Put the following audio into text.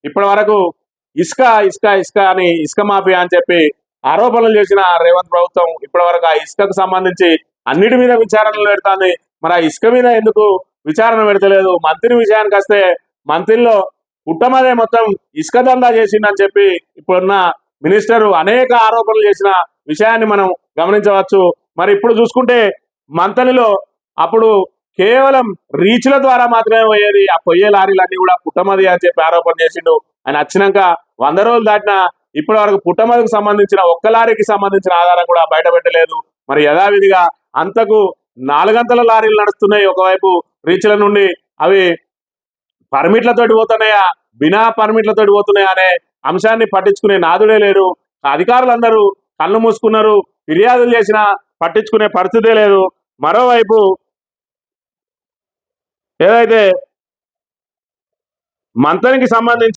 ఇప్పటి వరకు ఇసుక ఇసుక ఇసుక అని ఇసుక మాఫియా అని చెప్పి ఆరోపణలు చేసిన రేవంత్ ప్రభుత్వం ఇప్పటి వరకు ఆ ఇసుకకు సంబంధించి అన్నిటి మీద విచారణలు పెడుతుంది. మరి ఆ ఇసుక మీద ఎందుకు విచారణ పెడతలేదు? మంత్రి విషయానికి వస్తే మంత్రిలో పుట్టమదే మొత్తం ఇసుక దందా చేసిందని చెప్పి ఇప్పుడున్న మినిస్టర్ అనేక ఆరోపణలు చేసిన విషయాన్ని మనం గమనించవచ్చు. మరి ఇప్పుడు చూసుకుంటే మంతనిలో అప్పుడు కేవలం రీచ్ల ద్వారా మాత్రమే పోయేది. ఆ పొయ్యే లారీలన్నీ కూడా పుట్టమది అని చెప్పి ఆరోపణ చేసిండు. ఆయన వచ్చినాక 100 రోజులు దాటినా ఇప్పటి వరకు పుట్టమదికి సంబంధించిన ఒక్క లారీకి సంబంధించిన ఆధారం కూడా బయట పెట్టలేదు. మరి యథావిధిగా అంతకు 4 గంటల లారీలు నడుస్తున్నాయి. ఒకవైపు రీచ్ల నుండి అవి పర్మిట్లతోటి పోతున్నాయా, బినా పర్మిట్లతోటి పోతున్నాయా అనే అంశాన్ని పట్టించుకునే నాదుడే లేరు. అధికారులందరూ కళ్ళు మూసుకున్నారు. ఫిర్యాదులు చేసినా పట్టించుకునే పరిస్థితే లేదు. మరోవైపు ఏదైతే మంతనికి సంబంధించి